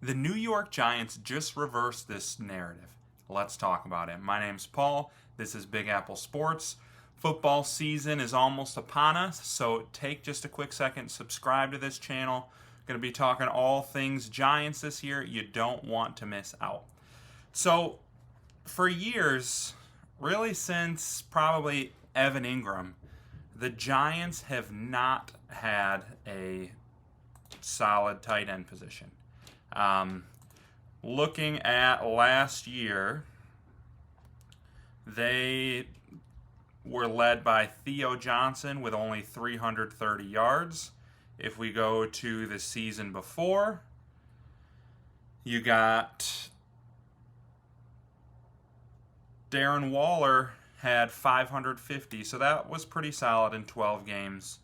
The New York Giants just reversed this narrative. Let's talk about it. My name's Paul. This is Big Apple Sports. Football season is almost upon us, so take just a quick second, subscribe to this channel. Going to be talking all things Giants this year. You don't want to miss out. So, for years, really since probably Evan Ingram, the Giants have not had a solid tight end position. Looking at last year, they were led by Theo Johnson with only 330 yards. If we go to the season before, you got Darren Waller had 550, so that was pretty solid in 12 games.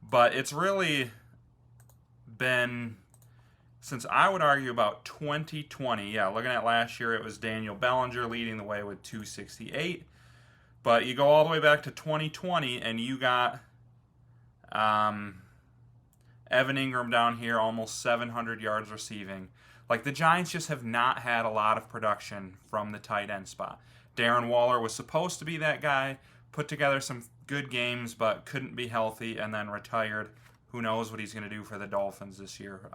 But it's really been, since I would argue about 2020, looking at last year, it was Daniel Bellinger leading the way with 268. But you go all the way back to 2020, and you got Evan Ingram down here, almost 700 yards receiving. Like, the Giants just have not had a lot of production from the tight end spot. Darren Waller was supposed to be that guy, put together some good games, but couldn't be healthy, and then retired. Who knows what he's going to do for the Dolphins this year.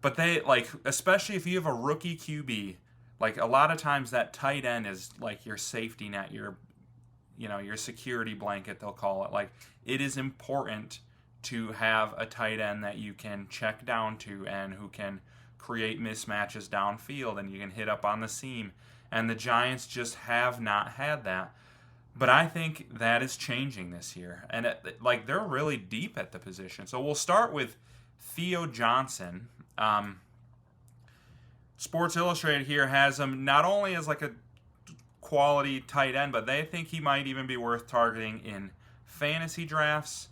But they, like, especially if you have a rookie QB, like, a lot of times that tight end is like your safety net, your security blanket, they'll call it. Like, it is important to have a tight end that you can check down to and who can create mismatches downfield and you can hit up on the seam. And the Giants just have not had that. But I think that is changing this year. And they're really deep at the position. So we'll start with Theo Johnson. Sports Illustrated here has him not only as like a quality tight end, but they think he might even be worth targeting in fantasy drafts.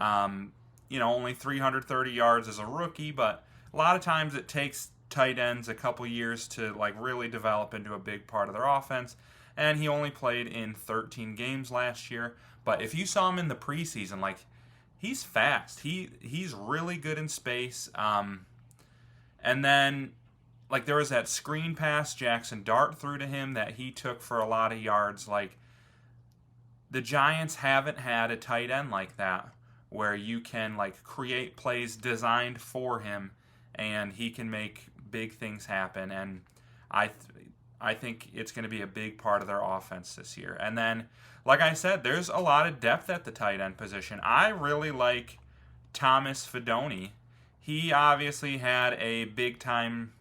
Only 330 yards as a rookie, but a lot of times it takes tight ends a couple years to like really develop into a big part of their offense. And he only played in 13 games last year. But if you saw him in the preseason, like, he's fast. He's really good in space. And then, like, there was that screen pass Jackson Dart threw to him that he took for a lot of yards. Like, the Giants haven't had a tight end like that where you can, like, create plays designed for him and he can make big things happen. And I think it's going to be a big part of their offense this year. And then, like I said, there's a lot of depth at the tight end position. I really like Thomas Fidone. He obviously had a big-time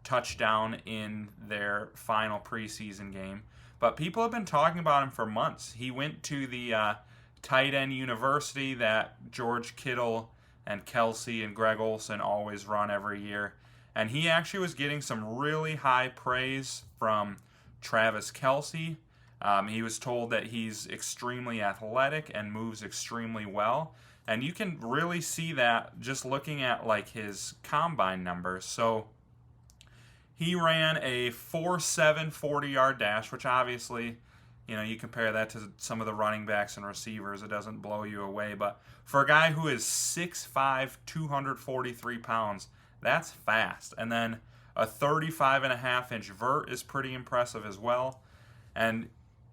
touchdown in their final preseason game, but people have been talking about him for months. He went to the tight end university that George Kittle and Kelsey and Greg Olsen always run every year. And he actually was getting some really high praise from Travis Kelsey. He was told that he's extremely athletic and moves extremely well. And you can really see that just looking at like his combine numbers. So he ran a 4.7 40-yard dash, which obviously, you compare that to some of the running backs and receivers, it doesn't blow you away. But for a guy who is 6'5", 243 pounds, that's fast. And then a 35.5-inch vert is pretty impressive as well. And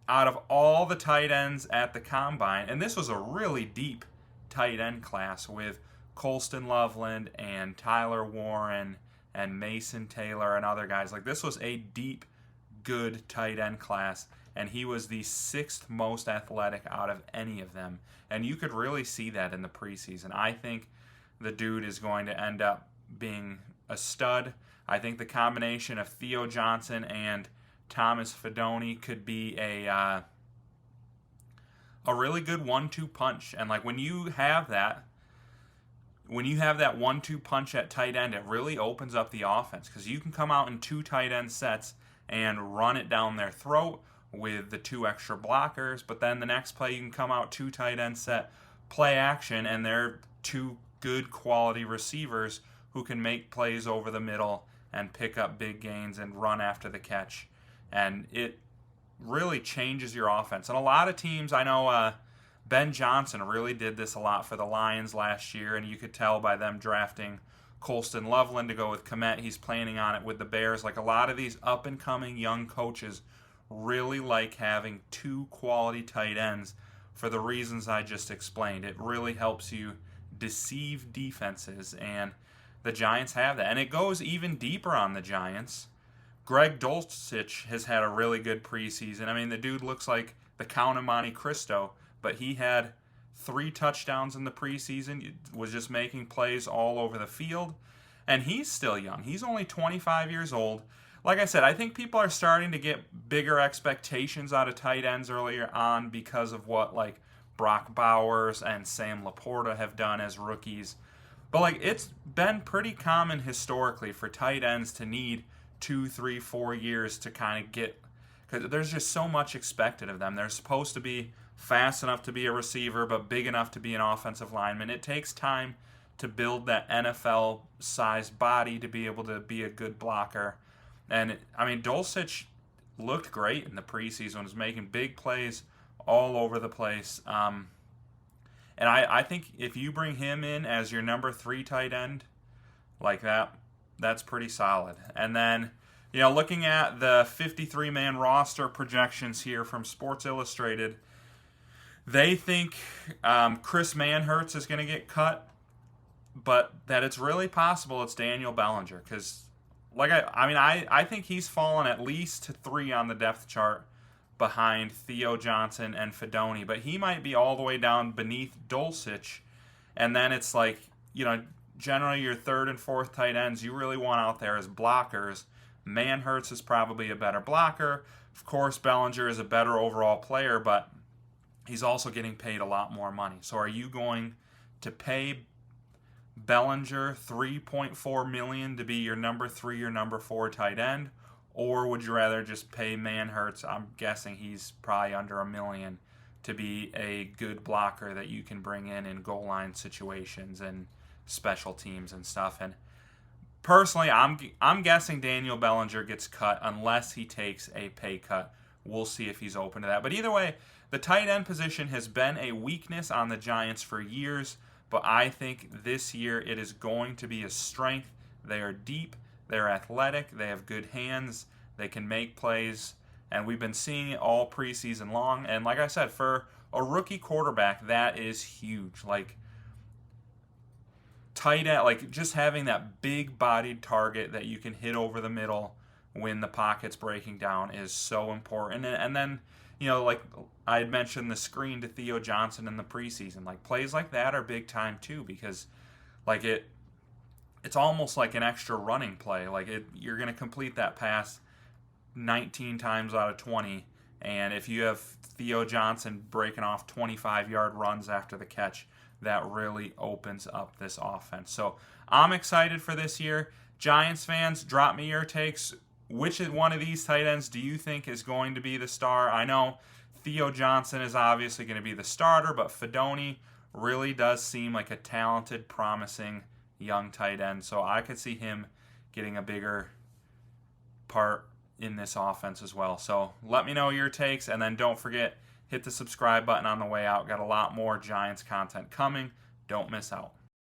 out of all the tight ends at the combine, and this was a really deep tight end class with Colston Loveland and Tyler Warren and Mason Taylor and other guys. Like, this was a deep, good tight end class, and he was the sixth most athletic out of any of them. And you could really see that in the preseason. I think the dude is going to end up being a stud. I think the combination of Theo Johnson and Thomas Fidone could be a really good 1-2 punch. And like when you have that 1-2 punch at tight end, it really opens up the offense because you can come out in two tight end sets and run it down their throat with the two extra blockers. But then the next play you can come out two tight end set, play action, and they're two good quality receivers who can make plays over the middle and pick up big gains and run after the catch. And it really changes your offense. And a lot of teams, I know Ben Johnson really did this a lot for the Lions last year, and you could tell by them drafting Colston Loveland to go with Kmet. He's planning on it with the Bears. Like, a lot of these up-and-coming young coaches really like having two quality tight ends for the reasons I just explained. It really helps you deceive defenses, and the Giants have that. And it goes even deeper on the Giants. Greg Dulcich has had a really good preseason. I mean, the dude looks like the Count of Monte Cristo, but he had 3 touchdowns in the preseason, was just making plays all over the field, and he's still young. He's only 25 years old. Like I said, I think people are starting to get bigger expectations out of tight ends earlier on because of what, like, Brock Bowers and Sam Laporta have done as rookies. But, like, it's been pretty common historically for tight ends to need 2, 3, 4 years to kind of get, because there's just so much expected of them. They're supposed to be fast enough to be a receiver, but big enough to be an offensive lineman. It takes time to build that NFL-sized body to be able to be a good blocker. And, I mean, Dulcich looked great in the preseason, was making big plays all over the place. And I think if you bring him in as your number 3 tight end, like that, that's pretty solid. And then, you know, looking at the 53-man roster projections here from Sports Illustrated, they think Chris Manhertz is going to get cut, but that it's really possible it's Daniel Bellinger, because I think he's fallen at least to 3 on the depth chart behind Theo Johnson and Fidone, but he might be all the way down beneath Dulcich. And then it's like, you know, generally your 3rd and 4th tight ends you really want out there as blockers. Manhertz is probably a better blocker. Of course, Bellinger is a better overall player, but he's also getting paid a lot more money. So are you going to pay Bellinger $3.4 million to be your number 3 or number 4 tight end, or would you rather just pay Manhertz? I'm guessing he's probably under $1 million to be a good blocker that you can bring in goal line situations and special teams and stuff. And personally, I'm guessing Daniel Bellinger gets cut unless he takes a pay cut. We'll see if he's open to that. But either way, the tight end position has been a weakness on the Giants for years, but I think this year it is going to be a strength. They are deep, they're athletic, they have good hands, they can make plays, and we've been seeing it all preseason long. And like I said, for a rookie quarterback, that is huge. Like, tight end, like just having that big-bodied target that you can hit over the middle when the pocket's breaking down is so important. And then, you know, like I had mentioned the screen to Theo Johnson in the preseason. Like, plays like that are big time too, because like it's almost like an extra running play. Like, you're going to complete that pass 19 times out of 20, and if you have Theo Johnson breaking off 25-yard runs after the catch, that really opens up this offense. So I'm excited for this year. Giants fans, drop me your takes. Which one of these tight ends do you think is going to be the star? I know Theo Johnson is obviously going to be the starter, but Fidone really does seem like a talented, promising young tight end. So I could see him getting a bigger part in this offense as well. So let me know your takes, and then don't forget, hit the subscribe button on the way out. Got a lot more Giants content coming. Don't miss out.